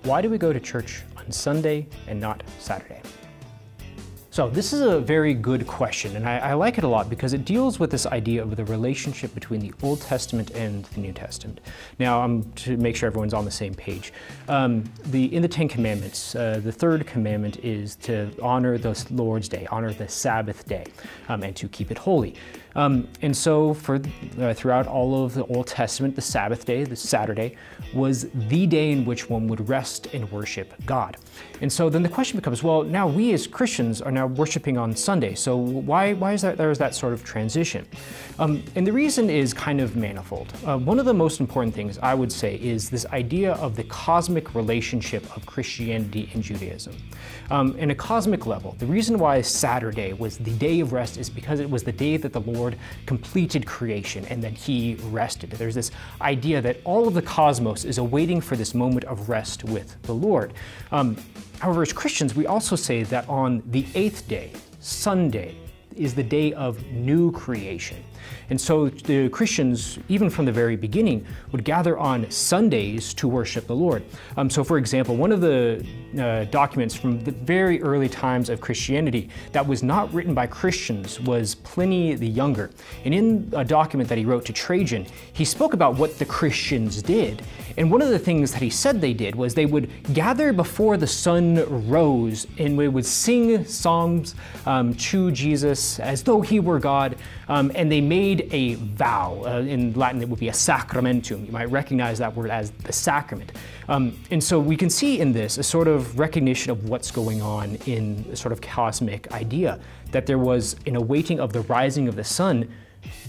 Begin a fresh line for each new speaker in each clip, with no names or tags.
Why do we go to church on Sunday and not Saturday? So this is a very good question, and I like it a lot because it deals with this idea of the relationship between the Old Testament and the New Testament. Now, to make sure everyone's on the same page, in the Ten Commandments, the third commandment is to honor the Lord's Day, honor the Sabbath day, and to keep it holy. And so throughout all of the Old Testament, the Sabbath day, the Saturday, was the day in which one would rest and worship God. And so then the question becomes, well, now we as Christians are now worshiping on Sunday, so why is that there's that sort of transition? And the reason is kind of manifold. One of the most important things I would say is this idea of the cosmic relationship of Christianity and Judaism. In a cosmic level, the reason why Saturday was the day of rest is because it was the day that the Lord completed creation and that He rested. There's this idea that all of the cosmos is awaiting for this moment of rest with the Lord. However, as Christians, we also say that on the eighth day, Sunday, is the day of new creation. And so the Christians, even from the very beginning, would gather on Sundays to worship the Lord. So for example, one of the documents from the very early times of Christianity that was not written by Christians was Pliny the Younger. And in a document that he wrote to Trajan, he spoke about what the Christians did. And one of the things that he said they did was they would gather before the sun rose and we would sing psalms to Jesus as though He were God, and they made a vow. In Latin, it would be a sacramentum. You might recognize that word as the sacrament. And so we can see in this a sort of recognition of what's going on in a sort of cosmic idea, that there was an awaiting of the rising of the sun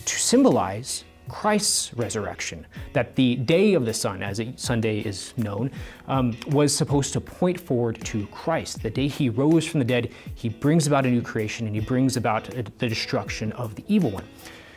to symbolize Christ's resurrection, that the day of the sun, as Sunday is known, was supposed to point forward to Christ. The day He rose from the dead, He brings about a new creation and He brings about the destruction of the evil one.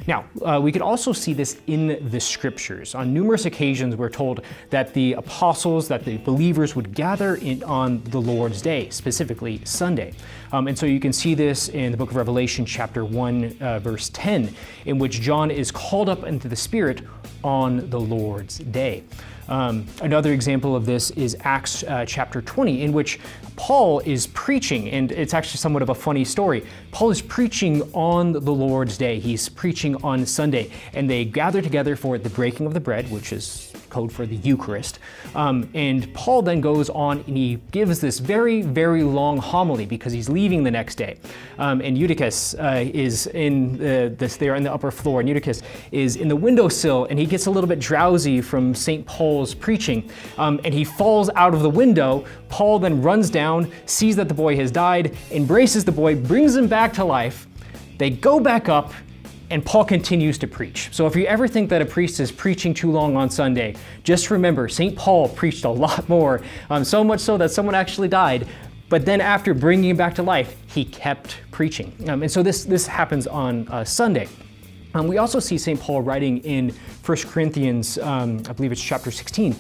Now, we could also see this in the scriptures. On numerous occasions, we're told that the apostles, that the believers would gather on the Lord's Day, specifically Sunday. And so you can see this in the book of Revelation, chapter 1, verse 10, in which John is called up into the Spirit on the Lord's Day. Another example of this is Acts chapter 20, in which Paul is preaching, and it's actually somewhat of a funny story. Paul is preaching on the Lord's Day. He's preaching on Sunday, and they gather together for the breaking of the bread, which is code for the Eucharist. And Paul then goes on and he gives this very, very long homily because he's leaving the next day. And Eutychus is in they're in the upper floor, and Eutychus is in the windowsill, and he gets a little bit drowsy from St. Paul's preaching, and he falls out of the window. Paul then runs down, sees that the boy has died, embraces the boy, brings him back to life. They go back up, and Paul continues to preach. So if you ever think that a priest is preaching too long on Sunday, just remember St. Paul preached a lot more, so much so that someone actually died. But then after bringing him back to life, he kept preaching. And so this happens on Sunday. We also see St. Paul writing in 1 Corinthians, I believe it's chapter 16,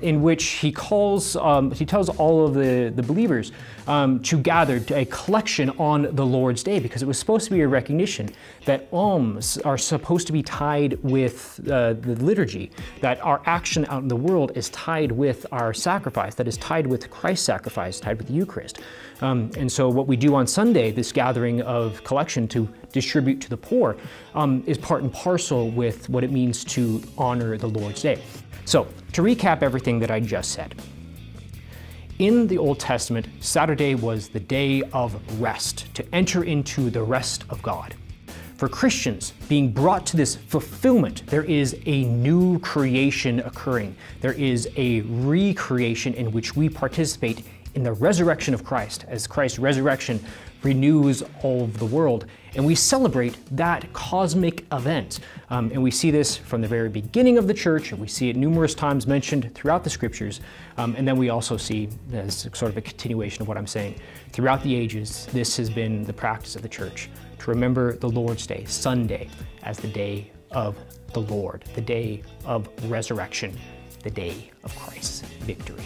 in which he tells all of the believers to gather to a collection on the Lord's Day, because it was supposed to be a recognition that alms are supposed to be tied with the liturgy, that our action out in the world is tied with our sacrifice, that is tied with Christ's sacrifice, tied with the Eucharist. And so what we do on Sunday, this gathering of collection to distribute to the poor, is part and parcel with what it means to honor the Lord's Day. So, to recap everything that I just said, in the Old Testament, Saturday was the day of rest, to enter into the rest of God. For Christians, being brought to this fulfillment, there is a new creation occurring. There is a recreation in which we participate in the resurrection of Christ, as Christ's resurrection renews all of the world. And we celebrate that cosmic event. And we see this from the very beginning of the church, and we see it numerous times mentioned throughout the scriptures. And then we also see, as sort of a continuation of what I'm saying, throughout the ages, this has been the practice of the church, to remember the Lord's Day, Sunday, as the day of the Lord, the day of resurrection, the day of Christ's victory.